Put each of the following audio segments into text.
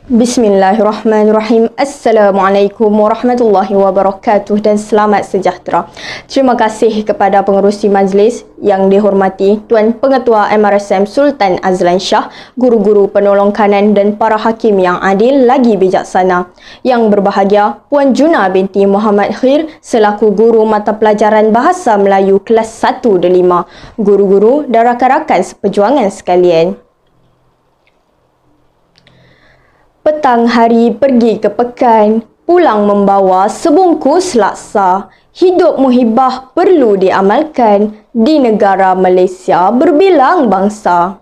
Bismillahirrahmanirrahim. Assalamualaikum warahmatullahi wabarakatuh dan selamat sejahtera. Terima kasih kepada pengerusi majlis yang dihormati Tuan Pengetua MRSM Sultan Azlan Shah, guru-guru penolong kanan dan para hakim yang adil lagi bijaksana. Yang berbahagia Puan Juna binti Muhammad Khir selaku guru mata pelajaran Bahasa Melayu kelas 1 dan 5, guru-guru dan rakan-rakan seperjuangan sekalian. Petang hari pergi ke pekan, pulang membawa sebungkus laksa. Hidup muhibah perlu diamalkan, di negara Malaysia berbilang bangsa.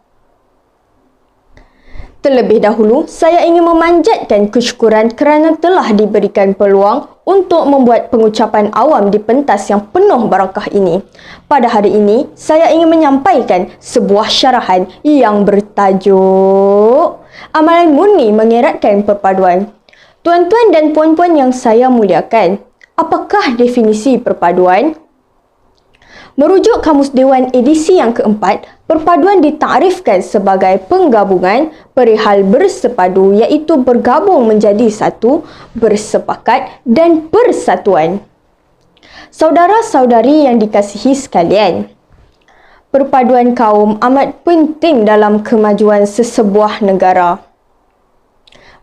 Terlebih dahulu, saya ingin memanjatkan kesyukuran kerana telah diberikan peluang untuk membuat pengucapan awam di pentas yang penuh barakah ini. Pada hari ini, saya ingin menyampaikan sebuah syarahan yang bertajuk Amalan Murni Mengeratkan Perpaduan. Tuan-tuan dan puan-puan yang saya muliakan, apakah definisi perpaduan? Merujuk Kamus Dewan edisi yang keempat, perpaduan ditakrifkan sebagai penggabungan perihal bersepadu iaitu bergabung menjadi satu, bersepakat dan persatuan. Saudara-saudari yang dikasihi sekalian, perpaduan kaum amat penting dalam kemajuan sesebuah negara.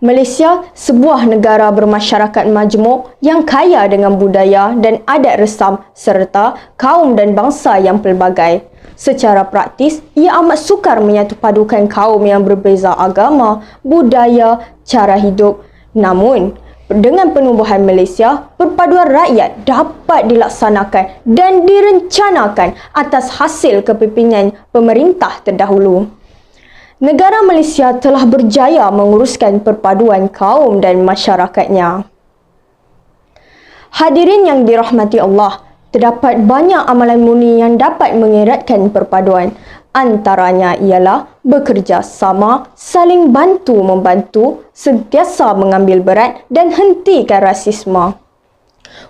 Malaysia, sebuah negara bermasyarakat majmuk yang kaya dengan budaya dan adat resam serta kaum dan bangsa yang pelbagai. Secara praktis, ia amat sukar menyatupadukan kaum yang berbeza agama, budaya, cara hidup. Namun, dengan penubuhan Malaysia, perpaduan rakyat dapat dilaksanakan dan direncanakan atas hasil kepimpinan pemerintah terdahulu. Negara Malaysia telah berjaya menguruskan perpaduan kaum dan masyarakatnya. Hadirin yang dirahmati Allah, terdapat banyak amalan murni yang dapat mengeratkan perpaduan. Antaranya ialah bekerja sama, saling bantu-membantu, sentiasa mengambil berat dan hentikan rasisme.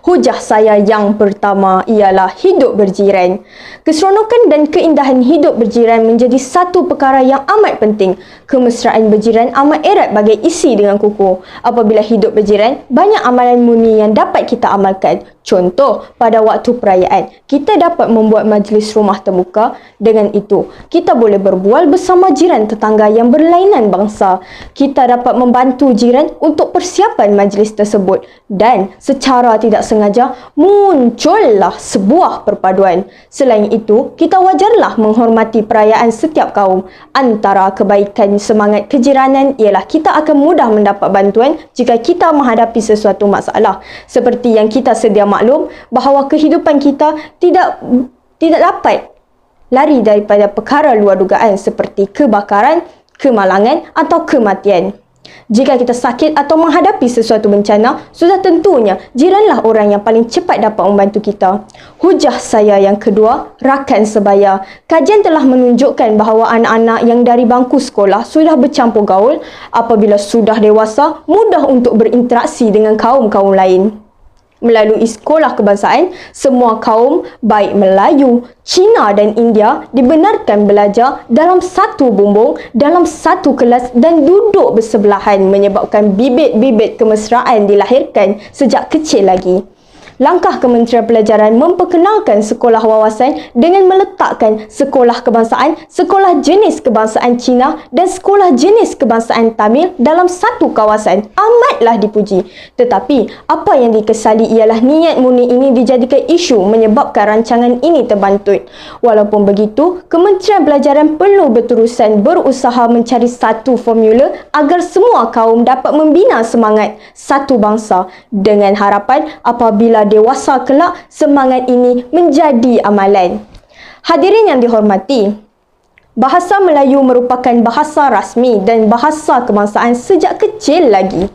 Hujah saya yang pertama ialah hidup berjiran. Keseronokan dan keindahan hidup berjiran menjadi satu perkara yang amat penting. Kemesraan berjiran amat erat bagai isi dengan kuku. Apabila hidup berjiran, banyak amalan murni yang dapat kita amalkan. Contoh, pada waktu perayaan, kita dapat membuat majlis rumah terbuka. Dengan itu, kita boleh berbual bersama jiran tetangga yang berlainan bangsa. Kita dapat membantu jiran untuk persiapan majlis tersebut. Dan secara tidak sengaja, muncullah sebuah perpaduan. Selain itu, kita wajarlah menghormati perayaan setiap kaum. Antara kebaikan semangat kejiranan ialah kita akan mudah mendapat bantuan jika kita menghadapi sesuatu masalah. Seperti yang kita sedia maklum bahawa kehidupan kita tidak dapat lari daripada perkara luar dugaan seperti kebakaran, kemalangan atau kematian. Jika kita sakit atau menghadapi sesuatu bencana, sudah tentunya jiranlah orang yang paling cepat dapat membantu kita. Hujah saya yang kedua, rakan sebaya. Kajian telah menunjukkan bahawa anak-anak yang dari bangku sekolah sudah bercampur gaul, apabila sudah dewasa, mudah untuk berinteraksi dengan kaum-kaum lain. Melalui sekolah kebangsaan, semua kaum baik Melayu, Cina dan India dibenarkan belajar dalam satu bumbung, dalam satu kelas dan duduk bersebelahan menyebabkan bibit-bibit kemesraan dilahirkan sejak kecil lagi. Langkah Kementerian Pelajaran memperkenalkan sekolah wawasan dengan meletakkan sekolah kebangsaan, sekolah jenis kebangsaan Cina dan sekolah jenis kebangsaan Tamil dalam satu kawasan amatlah dipuji. Tetapi, apa yang dikesali ialah niat murni ini dijadikan isu menyebabkan rancangan ini terbantut. Walaupun begitu, Kementerian Pelajaran perlu berterusan berusaha mencari satu formula agar semua kaum dapat membina semangat satu bangsa dengan harapan apabila dewasa kelak, semangat ini menjadi amalan. Hadirin yang dihormati, bahasa Melayu merupakan bahasa rasmi dan bahasa kebangsaan sejak kecil lagi.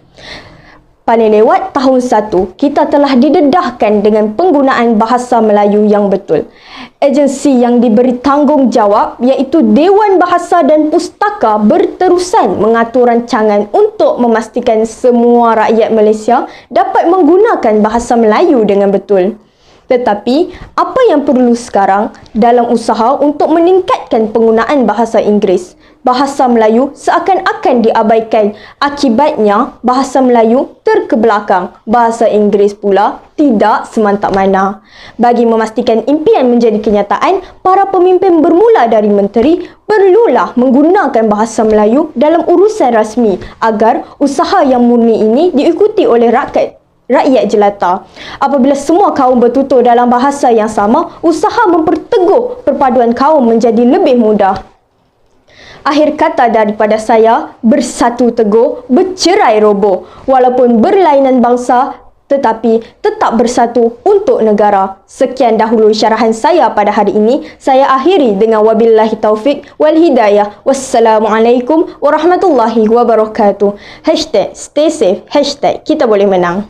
Paling lewat tahun 1, kita telah didedahkan dengan penggunaan bahasa Melayu yang betul. Agensi yang diberi tanggungjawab iaitu Dewan Bahasa dan Pustaka berterusan mengatur rancangan untuk memastikan semua rakyat Malaysia dapat menggunakan bahasa Melayu dengan betul. Tetapi, apa yang perlu sekarang dalam usaha untuk meningkatkan penggunaan bahasa Inggeris? bahasa Melayu seakan-akan diabaikan. Akibatnya, bahasa Melayu terkebelakang. Bahasa Inggeris pula tidak semantap mana. Bagi memastikan impian menjadi kenyataan, para pemimpin bermula dari menteri perlulah menggunakan bahasa Melayu dalam urusan rasmi agar usaha yang murni ini diikuti oleh rakyat jelata. Apabila semua kaum bertutur dalam bahasa yang sama, usaha memperteguh perpaduan kaum menjadi lebih mudah. Akhir kata daripada saya, bersatu teguh, bercerai roboh. Walaupun berlainan bangsa, tetapi tetap bersatu untuk negara. Sekian dahulu syarahan saya pada hari ini. Saya akhiri dengan wabillahi taufik wal hidayah. Wassalamualaikum warahmatullahi wabarakatuh. #stay safe. #kita boleh menang.